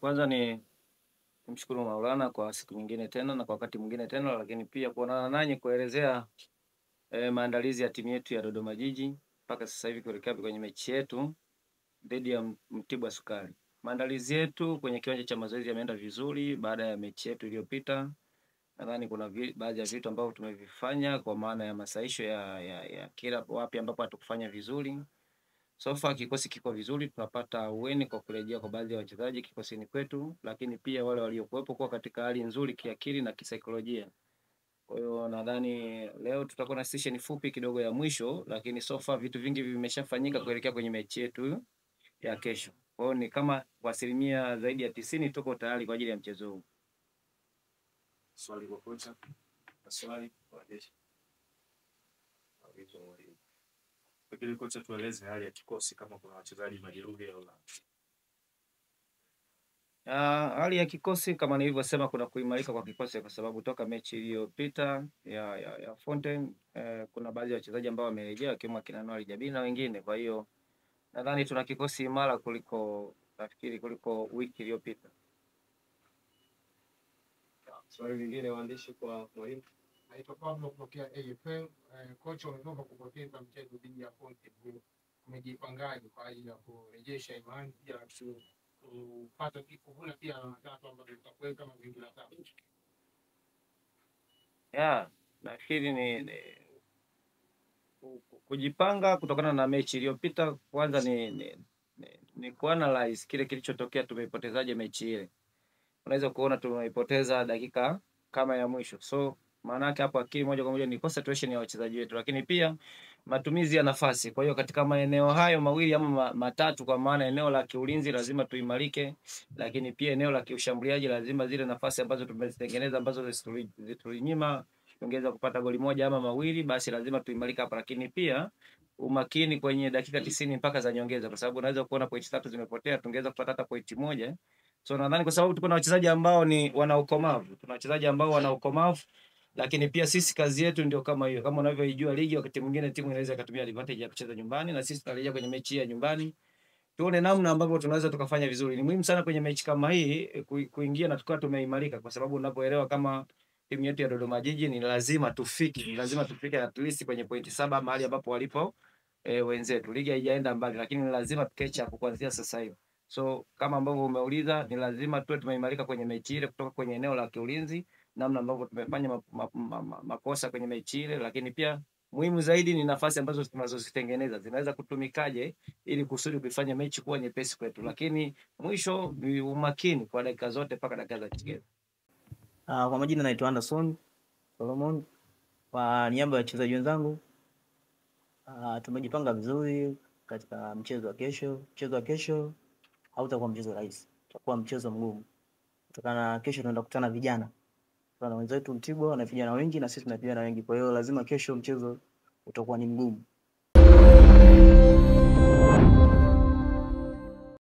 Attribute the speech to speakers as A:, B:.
A: Kwanza ni kumshukuru Maulana kwa siku nyingine tena na kwa wakati mwingine tena, lakini pia kuonana nanyi kuelezea maandalizi ya timu yetu ya Dodoma Jiji mpaka sasa hivi kuelekea kwenye mechi yetu dhidi ya Mtibwa Sukari. Maandalizi yetu kwenye kiwanja cha mazoezi yameenda vizuri baada ya mechi yetu iliyopita. Nadhani kuna baadhi ya vitu ambavyo tumevifanya kwa maana ya masahisho ya kila wapi ambapo hatukufanya vizuri. So far kikosi kiko vizuri, tunapata uweni kwa kurejea kwa baadhi ya wachezaji kikosini kwetu, lakini pia wale waliokuwepo kwa katika hali nzuri kiakili na kisaikolojia. Kwa hiyo nadhani leo tutakuwa na session fupi kidogo ya mwisho, lakini so far vitu vingi vimeshafanyika kuelekea kwenye mechi yetu ya kesho. Kwa hiyo ni kama kwa asilimia zaidi ya 90 tuko tayari kwa ajili ya mchezo huu.
B: Swali kwa kocha. Swali kwa jeshi. Lakini kocha, tueleze hali ya kikosi kama kuna wachezaji majeruhi au la.
A: Hali ya kikosi kama nilivyosema, kuna kuimarika kwa kikosi kwa sababu toka mechi iliyopita ya Fountain kuna baadhi ya wachezaji ambao wamerejea wakiwemo kina Noah Jabir na wengine. Kwa hiyo nadhani tuna kikosi imara kuliko wiki iliyopita.
B: Swali lingine waandishi kwa mwalimu.
C: Naitwa Pablo kutokea AFL. Kocha, umetoka kupoteza mchezo dhidi ya Fountain. Umejipangaje kwa ajili ya kurejesha imani pia kupata kuvuna pia alama tatu ambazo zitakuweka mazingira sawa?
A: Nafikiri kujipanga kutokana na mechi iliyopita. Kwanza ni kuanalyze kile kilichotokea, tumeipotezaje mechi ile. Unaweza kuona tumeipoteza dakika kama ya mwisho. So maana yake hapo akili moja kwa moja ni concentration ya wachezaji wetu, lakini pia matumizi ya nafasi. Kwa hiyo katika maeneo hayo mawili ama matatu, kwa maana eneo la kiulinzi lazima tuimarike, lakini pia eneo la kiushambuliaji lazima zile nafasi ambazo tumezitengeneza ambazo zitulinyima tungeweza kupata goli moja ama mawili, basi lazima tuimarike hapa. Lakini pia umakini kwenye dakika 90 mpaka za nyongeza, kwa sababu unaweza kuona point 3 zimepotea, tungeweza kupata hata point moja. So nadhani kwa sababu tuko na wachezaji ambao ni wana ukomavu, tuna wachezaji ambao wana ukomavu, lakini pia sisi kazi yetu ndio kama hiyo. Kama unavyojua ligi, wakati mwingine timu inaweza kutumia advantage ya kucheza nyumbani, na sisi tunarejea kwenye mechi ya nyumbani, tuone namna ambavyo tunaweza tukafanya vizuri. Ni muhimu sana kwenye mechi kama hii kuingia na tukawa tumeimarika, kwa sababu unapoelewa kama timu yetu ya Dodoma Jiji ni lazima tufike at least kwenye pointi 7 mahali ambapo walipo wenzetu. Ligi haijaenda mbali, lakini ni lazima catch up kuanzia sasa hivi. So kama ambavyo umeuliza, ni lazima tuwe tumeimarika kwenye mechi ile kutoka kwenye eneo la kiulinzi, namna ambavyo tumefanya makosa kwenye mechi ile, lakini pia muhimu zaidi ni nafasi ambazo tunazozitengeneza zinaweza kutumikaje ili kusudi kuifanya mechi kuwa nyepesi kwetu, lakini mwisho ni umakini kwa dakika zote mpaka dakika za mchezo.
D: Kwa majina naitwa Anderson Solomon, kwa niaba ya wachezaji wenzangu tumejipanga vizuri katika mchezo wa kesho. Mchezo wa kesho hautakuwa mchezo rahisi, utakuwa mchezo mgumu kutokana kesho tunaenda kukutana vijana. Kuna wenzetu Mtibwa na vijana wengi na sisi tuna vijana wengi, kwa hiyo lazima kesho mchezo utakuwa ni mgumu.